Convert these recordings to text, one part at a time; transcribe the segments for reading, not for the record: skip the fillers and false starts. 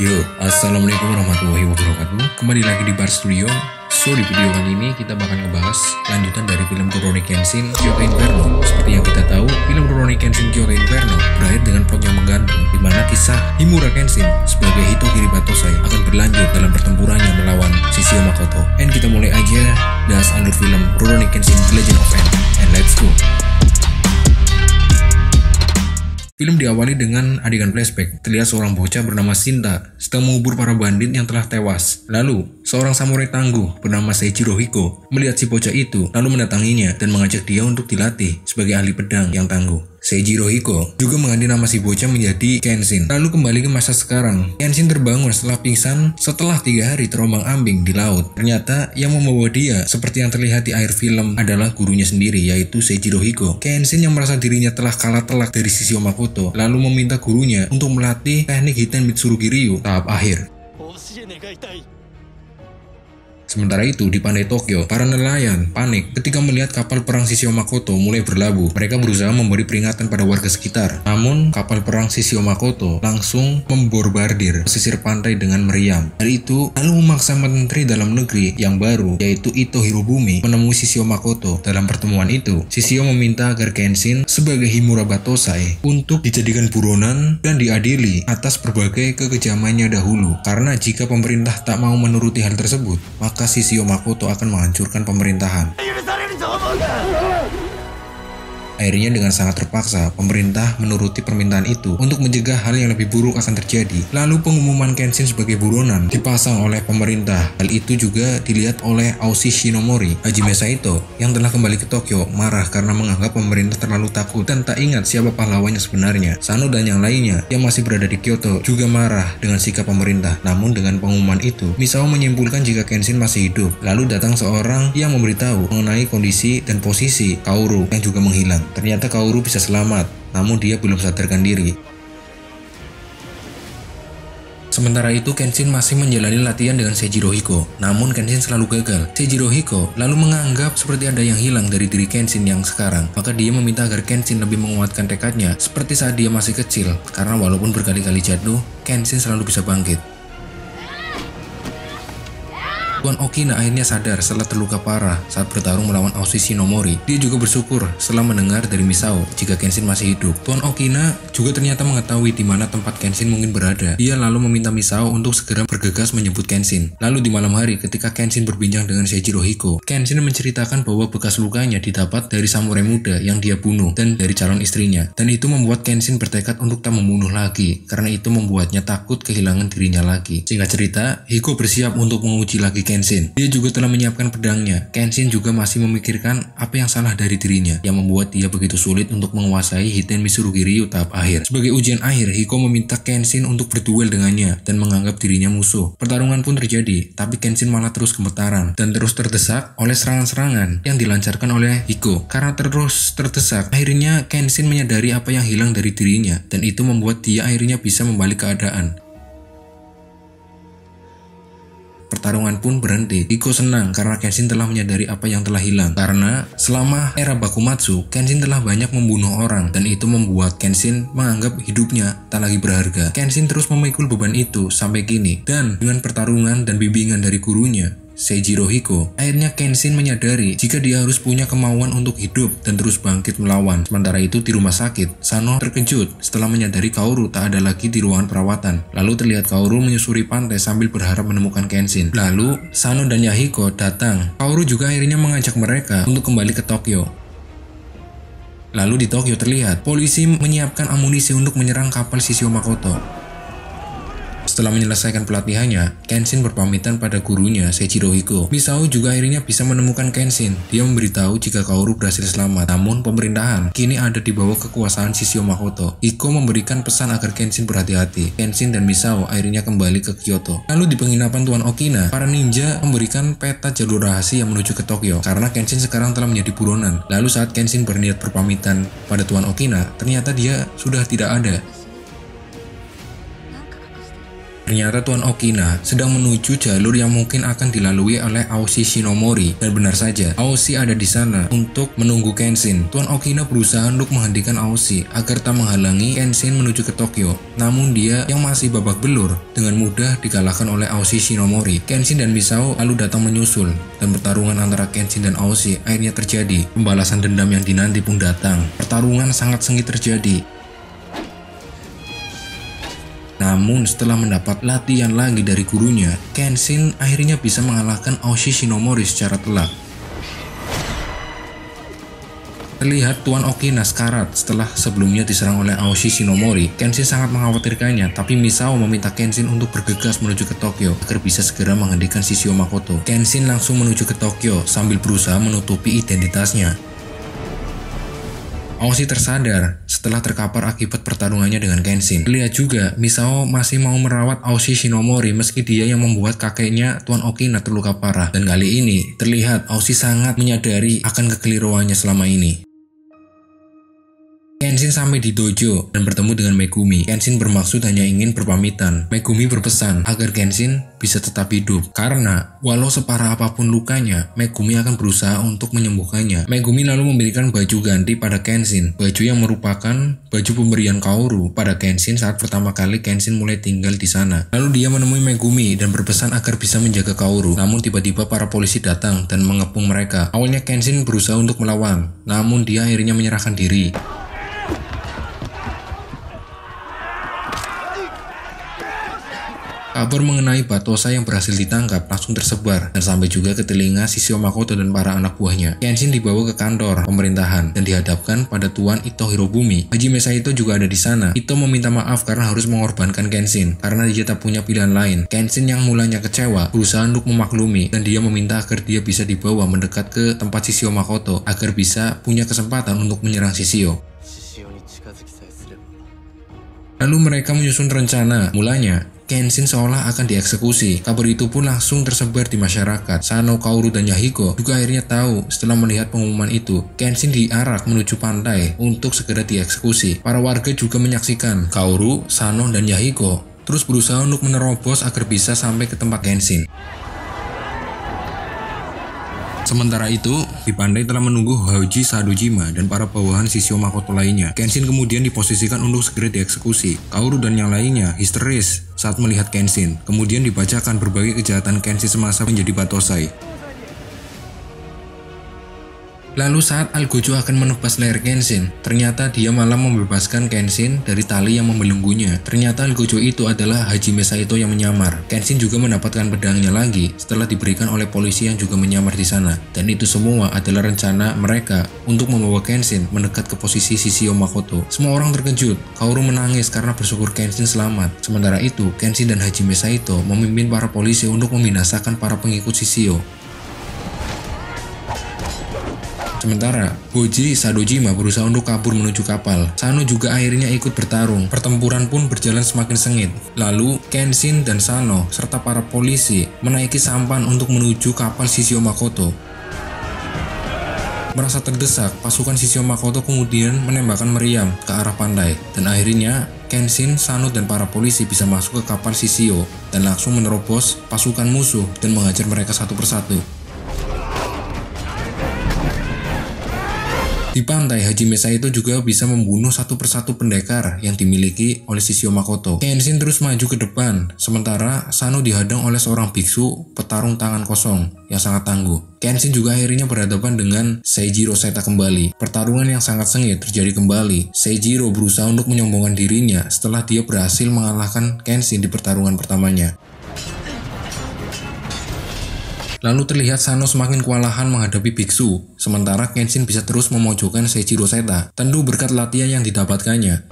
Yo, assalamualaikum warahmatullahi wabarakatuh. Kembali lagi di Bar Studio. So, di video kali ini kita bakal ngebahas lanjutan dari film Rurouni Kenshin Kyoto Inferno. Seperti yang kita tahu, film Rurouni Kenshin Kyoto Inferno berakhir dengan plot yang menggantung, di mana kisah Himura Kenshin sebagai Hito Kiribatosai akan berlanjut dalam pertempurannya melawan Shishio Makoto. And kita mulai aja bahas alur film Rurouni Kenshin The Legend of N. And let's go. Film diawali dengan adegan flashback. Terlihat seorang bocah bernama Shinta sedang mengubur para bandit yang telah tewas. Lalu, seorang samurai tangguh bernama Seijiro Hiko melihat si bocah itu, lalu mendatanginya dan mengajak dia untuk dilatih sebagai ahli pedang yang tangguh. Seijiro Hiko juga mengganti nama si bocah menjadi Kenshin. Lalu kembali ke masa sekarang. Kenshin terbangun setelah pingsan setelah 3 hari terombang-ambing di laut. Ternyata yang membawa dia seperti yang terlihat di akhir film adalah gurunya sendiri, yaitu Seijiro Hiko. Kenshin yang merasa dirinya telah kalah telak dari Shishio Makoto lalu meminta gurunya untuk melatih teknik Hiten Mitsurugi Ryu tahap akhir. Sementara itu, di pantai Tokyo, para nelayan panik ketika melihat kapal perang Shishio Makoto mulai berlabuh. Mereka berusaha memberi peringatan pada warga sekitar. Namun, kapal perang Shishio Makoto langsung memborbardir pesisir pantai dengan meriam. Hal itu lalu memaksa menteri dalam negeri yang baru, yaitu Ito Hirobumi, menemui Shishio Makoto. Dalam pertemuan itu, Shishio meminta agar Kenshin sebagai Himura Batosai untuk dijadikan buronan dan diadili atas berbagai kekejamannya dahulu. Karena jika pemerintah tak mau menuruti hal tersebut, maka Shishio Makoto akan menghancurkan pemerintahan. Akhirnya dengan sangat terpaksa, pemerintah menuruti permintaan itu untuk mencegah hal yang lebih buruk akan terjadi. Lalu pengumuman Kenshin sebagai buronan dipasang oleh pemerintah. Hal itu juga dilihat oleh Aushi Shinomori. Hajime Saito yang telah kembali ke Tokyo marah karena menganggap pemerintah terlalu takut dan tak ingat siapa pahlawannya sebenarnya. Sano dan yang lainnya yang masih berada di Kyoto juga marah dengan sikap pemerintah. Namun dengan pengumuman itu, Misao menyimpulkan jika Kenshin masih hidup. Lalu datang seorang yang memberitahu mengenai kondisi dan posisi Kaoru yang juga menghilang. Ternyata Kaoru bisa selamat, namun dia belum sadarkan diri. Sementara itu, Kenshin masih menjalani latihan dengan Seijiro Hiko. Namun Kenshin selalu gagal. Seijiro Hiko lalu menganggap seperti ada yang hilang dari diri Kenshin yang sekarang. Maka dia meminta agar Kenshin lebih menguatkan tekadnya seperti saat dia masih kecil. Karena walaupun berkali-kali jatuh, Kenshin selalu bisa bangkit. Tuan Okina akhirnya sadar setelah terluka parah saat bertarung melawan Aushi Shinomori. Dia juga bersyukur setelah mendengar dari Misao jika Kenshin masih hidup. Tuan Okina juga ternyata mengetahui di mana tempat Kenshin mungkin berada. Dia lalu meminta Misao untuk segera bergegas menjemput Kenshin. Lalu di malam hari ketika Kenshin berbincang dengan Seijiro Hiko, Kenshin menceritakan bahwa bekas lukanya didapat dari samurai muda yang dia bunuh dan dari calon istrinya. Dan itu membuat Kenshin bertekad untuk tak membunuh lagi, karena itu membuatnya takut kehilangan dirinya lagi. Singkat cerita, Hiko bersiap untuk menguji lagi Kenshin. Dia juga telah menyiapkan pedangnya. Kenshin juga masih memikirkan apa yang salah dari dirinya yang membuat dia begitu sulit untuk menguasai Hiten Mitsurugi Ryu tahap akhir. Sebagai ujian akhir, Hiko meminta Kenshin untuk berduel dengannya dan menganggap dirinya musuh. Pertarungan pun terjadi, tapi Kenshin malah terus gemetaran dan terus terdesak oleh serangan-serangan yang dilancarkan oleh Hiko. Karena terus terdesak, akhirnya Kenshin menyadari apa yang hilang dari dirinya dan itu membuat dia akhirnya bisa membalik keadaan. Pertarungan pun berhenti. Hiko senang karena Kenshin telah menyadari apa yang telah hilang. Karena selama era Bakumatsu, Kenshin telah banyak membunuh orang dan itu membuat Kenshin menganggap hidupnya tak lagi berharga. Kenshin terus memikul beban itu sampai kini. Dan dengan pertarungan dan bimbingan dari gurunya, Seijiro Hiko, akhirnya Kenshin menyadari jika dia harus punya kemauan untuk hidup dan terus bangkit melawan. Sementara itu di rumah sakit, Sano terkejut setelah menyadari Kaoru tak ada lagi di ruangan perawatan. Lalu terlihat Kaoru menyusuri pantai sambil berharap menemukan Kenshin. Lalu Sano dan Yahiko datang. Kaoru juga akhirnya mengajak mereka untuk kembali ke Tokyo. Lalu di Tokyo terlihat polisi menyiapkan amunisi untuk menyerang kapal Shishio Makoto. Setelah menyelesaikan pelatihannya, Kenshin berpamitan pada gurunya Seijiro Hiko. Misao juga akhirnya bisa menemukan Kenshin. Dia memberitahu jika Kaoru berhasil selamat. Namun pemerintahan kini ada di bawah kekuasaan Shishio Makoto. Hiko memberikan pesan agar Kenshin berhati-hati. Kenshin dan Misao akhirnya kembali ke Kyoto. Lalu di penginapan Tuan Okina, para ninja memberikan peta jalur rahasia menuju ke Tokyo. Karena Kenshin sekarang telah menjadi buronan. Lalu saat Kenshin berniat berpamitan pada Tuan Okina, ternyata dia sudah tidak ada. Ternyata Tuan Okina sedang menuju jalur yang mungkin akan dilalui oleh Aoshi Shinomori. Dan benar saja, Aoshi ada di sana untuk menunggu Kenshin. Tuan Okina berusaha untuk menghentikan Aoshi agar tak menghalangi Kenshin menuju ke Tokyo. Namun dia yang masih babak belur dengan mudah dikalahkan oleh Aoshi Shinomori. Kenshin dan Misao lalu datang menyusul dan pertarungan antara Kenshin dan Aoshi akhirnya terjadi. Pembalasan dendam yang dinanti pun datang. Pertarungan sangat sengit terjadi. Namun setelah mendapat latihan lagi dari gurunya, Kenshin akhirnya bisa mengalahkan Aoshi Shinomori secara telak. Terlihat Tuan Okina sekarat setelah sebelumnya diserang oleh Aoshi Shinomori. Kenshin sangat mengkhawatirkannya, tapi Misao meminta Kenshin untuk bergegas menuju ke Tokyo agar bisa segera menghentikan Shishio Makoto. Kenshin langsung menuju ke Tokyo sambil berusaha menutupi identitasnya. Aoshi tersadar setelah terkapar akibat pertarungannya dengan Kenshin. Terlihat juga Misao masih mau merawat Aoshi Shinomori meski dia yang membuat kakeknya Tuan Okina terluka parah. Dan kali ini terlihat Aoshi sangat menyadari akan kekeliruannya selama ini. Kenshin sampai di dojo dan bertemu dengan Megumi. Kenshin bermaksud hanya ingin berpamitan. Megumi berpesan agar Kenshin bisa tetap hidup karena walau separah apapun lukanya, Megumi akan berusaha untuk menyembuhkannya. Megumi lalu memberikan baju ganti pada Kenshin, baju yang merupakan baju pemberian Kaoru pada Kenshin saat pertama kali Kenshin mulai tinggal di sana. Lalu dia menemui Megumi dan berpesan agar bisa menjaga Kaoru. Namun tiba-tiba para polisi datang dan mengepung mereka. Awalnya Kenshin berusaha untuk melawan, namun dia akhirnya menyerahkan diri. Kabar mengenai Batosa yang berhasil ditangkap langsung tersebar dan sampai juga ke telinga Shishio Makoto dan para anak buahnya. Kenshin dibawa ke kantor pemerintahan dan dihadapkan pada Tuan Ito Hirobumi. Hajime Saito juga ada di sana. Ito meminta maaf karena harus mengorbankan Kenshin karena dia tak punya pilihan lain. Kenshin yang mulanya kecewa berusaha untuk memaklumi dan dia meminta agar dia bisa dibawa mendekat ke tempat Shishio Makoto agar bisa punya kesempatan untuk menyerang Shishio. Lalu mereka menyusun rencana. Mulanya Kenshin seolah akan dieksekusi. Kabar itu pun langsung tersebar di masyarakat. Sano, Kaoru, dan Yahiko juga akhirnya tahu setelah melihat pengumuman itu. Kenshin diarak menuju pantai untuk segera dieksekusi. Para warga juga menyaksikan Kaoru, Sano, dan Yahiko terus berusaha untuk menerobos agar bisa sampai ke tempat Kenshin. Sementara itu, di pantai telah menunggu Hoji Sadojima dan para bawahan Shishio Makoto lainnya. Kenshin kemudian diposisikan untuk segera dieksekusi. Kaoru dan yang lainnya histeris saat melihat Kenshin. Kemudian dibacakan berbagai kejahatan Kenshin semasa menjadi Batosai. Lalu saat Algojo akan menebas leher Kenshin, ternyata dia malah membebaskan Kenshin dari tali yang membelenggunya. Ternyata Algojo itu adalah Hajime Saito yang menyamar. Kenshin juga mendapatkan pedangnya lagi setelah diberikan oleh polisi yang juga menyamar di sana. Dan itu semua adalah rencana mereka untuk membawa Kenshin mendekat ke posisi Shishio Makoto. Semua orang terkejut. Kaoru menangis karena bersyukur Kenshin selamat. Sementara itu, Kenshin dan Hajime Saito memimpin para polisi untuk membinasakan para pengikut Shishio. Sementara, Hoji Sadojima berusaha untuk kabur menuju kapal. Sano juga akhirnya ikut bertarung. Pertempuran pun berjalan semakin sengit. Lalu, Kenshin dan Sano serta para polisi menaiki sampan untuk menuju kapal Shishio Makoto. Merasa terdesak, pasukan Shishio Makoto kemudian menembakkan meriam ke arah pantai. Dan akhirnya, Kenshin, Sano, dan para polisi bisa masuk ke kapal Shishio dan langsung menerobos pasukan musuh dan menghajar mereka satu persatu. Di pantai, Hajime Saito juga bisa membunuh satu persatu pendekar yang dimiliki oleh Shishio Makoto. Kenshin terus maju ke depan, sementara Sano dihadang oleh seorang biksu petarung tangan kosong yang sangat tangguh. Kenshin juga akhirnya berhadapan dengan Seijiro Seta kembali. Pertarungan yang sangat sengit terjadi kembali. Seijiro berusaha untuk menyombongkan dirinya setelah dia berhasil mengalahkan Kenshin di pertarungan pertamanya. Lalu terlihat Sano semakin kewalahan menghadapi biksu, sementara Kenshin bisa terus memojokkan Seijiro Seta, tentu berkat latihan yang didapatkannya.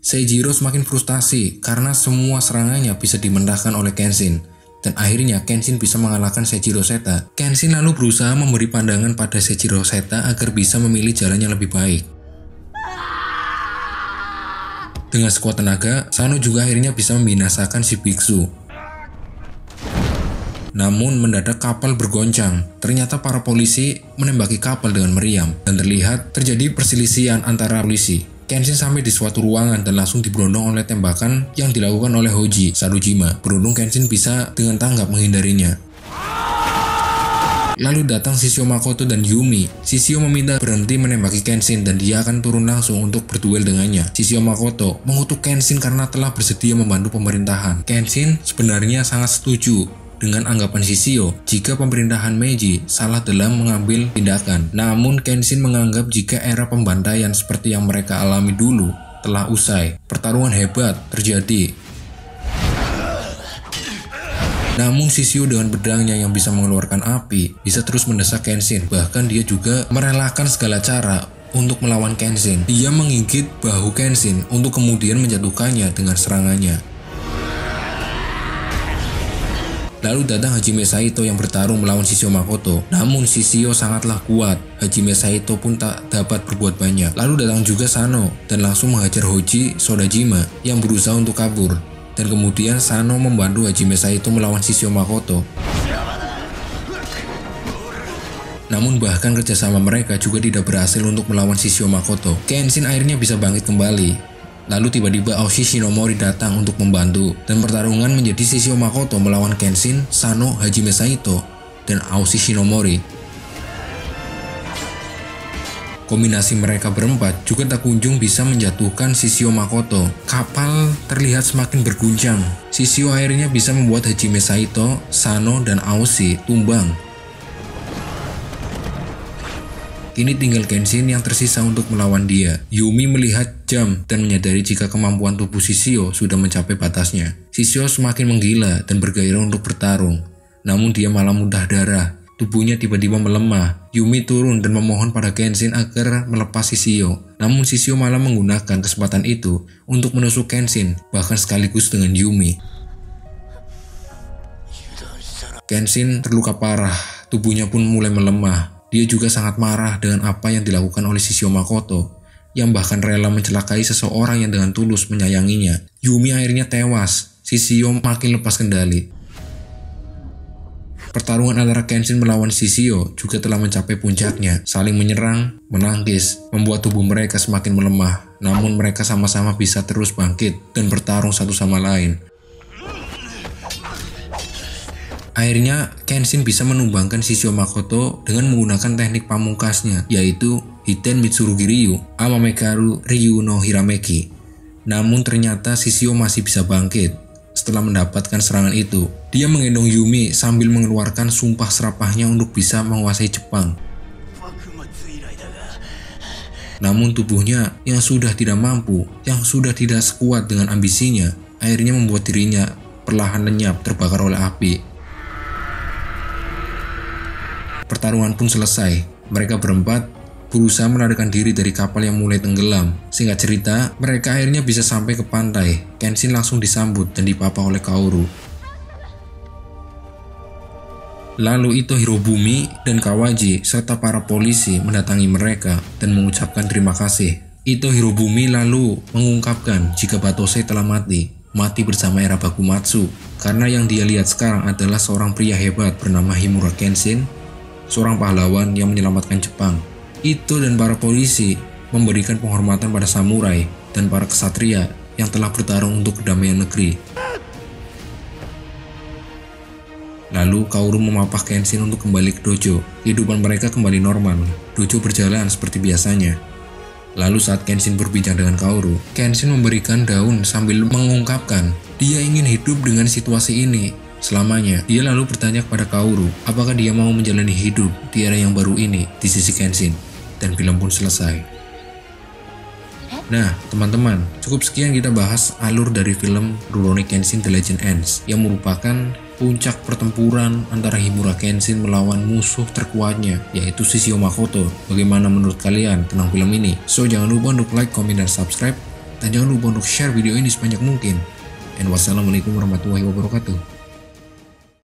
Seijiro semakin frustasi karena semua serangannya bisa dimendahkan oleh Kenshin, dan akhirnya Kenshin bisa mengalahkan Seijiro Seta. Kenshin lalu berusaha memberi pandangan pada Seijiro Seta agar bisa memilih jalan yang lebih baik. Dengan sekuat tenaga, Sano juga akhirnya bisa membinasakan si biksu. Namun mendadak kapal bergoncang. Ternyata para polisi menembaki kapal dengan meriam dan terlihat terjadi perselisihan antara polisi. Kenshin sampai di suatu ruangan dan langsung diberondong oleh tembakan yang dilakukan oleh Hoji Sarujima. Beruntung Kenshin bisa dengan tanggap menghindarinya. Lalu datang Shishio Makoto dan Yumi. Shishio meminta berhenti menembaki Kenshin dan dia akan turun langsung untuk berduel dengannya. Shishio Makoto mengutuk Kenshin karena telah bersedia membantu pemerintahan. Kenshin sebenarnya sangat setuju dengan anggapan Shishio jika pemerintahan Meiji salah dalam mengambil tindakan. Namun Kenshin menganggap jika era pembantaian seperti yang mereka alami dulu telah usai. Pertarungan hebat terjadi. Namun Shishio dengan pedangnya yang bisa mengeluarkan api bisa terus mendesak Kenshin. Bahkan dia juga merelakan segala cara untuk melawan Kenshin. Dia menggigit bahu Kenshin untuk kemudian menjatuhkannya dengan serangannya. Lalu datang Hajime Saito yang bertarung melawan Shishio Makoto. Namun Shishio sangatlah kuat. Hajime Saito pun tak dapat berbuat banyak. Lalu datang juga Sano dan langsung menghajar Hoji Sodajima yang berusaha untuk kabur. Dan kemudian Sano membantu Hajime Saito melawan Shishio Makoto. Namun bahkan kerjasama mereka juga tidak berhasil untuk melawan Shishio Makoto. Kenshin akhirnya bisa bangkit kembali. Lalu tiba-tiba Aoshi Shinomori datang untuk membantu. Dan pertarungan menjadi Shishio Makoto melawan Kenshin, Sano, Hajime Saito, dan Aoshi Shinomori. Kombinasi mereka berempat juga tak kunjung bisa menjatuhkan Shishio Makoto. Kapal terlihat semakin berguncang. Shishio akhirnya bisa membuat Hajime Saito, Sano, dan Aoshi tumbang. Kini tinggal Kenshin yang tersisa untuk melawan dia. Yumi melihat jam dan menyadari jika kemampuan tubuh Shishio sudah mencapai batasnya. Shishio semakin menggila dan bergairah untuk bertarung. Namun dia malah muntah darah. Tubuhnya tiba-tiba melemah. Yumi turun dan memohon pada Kenshin agar melepas Shishio. Namun Shishio malah menggunakan kesempatan itu untuk menusuk Kenshin, bahkan sekaligus dengan Yumi. Kenshin terluka parah, tubuhnya pun mulai melemah. Dia juga sangat marah dengan apa yang dilakukan oleh Shishio Makoto, yang bahkan rela mencelakai seseorang yang dengan tulus menyayanginya. Yumi akhirnya tewas. Shishio makin lepas kendali. Pertarungan antara Kenshin melawan Shishio juga telah mencapai puncaknya. Saling menyerang, menangkis, membuat tubuh mereka semakin melemah. Namun mereka sama-sama bisa terus bangkit dan bertarung satu sama lain. Akhirnya Kenshin bisa menumbangkan Shishio Makoto dengan menggunakan teknik pamungkasnya, yaitu Hiten Mitsurugi Ryu, Amamekaru Ryu no Hirameki. Namun ternyata Shishio masih bisa bangkit. Setelah mendapatkan serangan itu, dia menggendong Yumi sambil mengeluarkan sumpah serapahnya untuk bisa menguasai Jepang. Namun tubuhnya yang sudah tidak mampu, yang sudah tidak sekuat dengan ambisinya, akhirnya membuat dirinya perlahan lenyap terbakar oleh api. Pertarungan pun selesai. Mereka berempat berusaha melarikan diri dari kapal yang mulai tenggelam. Singkat cerita, mereka akhirnya bisa sampai ke pantai. Kenshin langsung disambut dan dipapa oleh Kaoru. Lalu Ito Hirobumi dan Kawaji serta para polisi mendatangi mereka dan mengucapkan terima kasih. Ito Hirobumi lalu mengungkapkan jika Batosei telah mati bersama era Bakumatsu, karena yang dia lihat sekarang adalah seorang pria hebat bernama Himura Kenshin, seorang pahlawan yang menyelamatkan Jepang. Ito dan para polisi memberikan penghormatan pada samurai dan para ksatria yang telah bertarung untuk kedamaian negeri. Lalu Kaoru memapah Kenshin untuk kembali ke dojo. Kehidupan mereka kembali normal. Dojo berjalan seperti biasanya. Lalu saat Kenshin berbincang dengan Kaoru, Kenshin memberikan daun sambil mengungkapkan dia ingin hidup dengan situasi ini selamanya. Dia lalu bertanya kepada Kaoru apakah dia mau menjalani hidup di era yang baru ini di sisi Kenshin. Dan film pun selesai. Nah, teman-teman, cukup sekian kita bahas alur dari film Rurouni Kenshin The Legend Ends, yang merupakan puncak pertempuran antara Himura Kenshin melawan musuh terkuatnya, yaitu Shishio Makoto. Bagaimana menurut kalian tentang film ini? So, jangan lupa untuk like, komen, dan subscribe. Dan jangan lupa untuk share video ini sebanyak mungkin. And wassalamualaikum warahmatullahi wabarakatuh.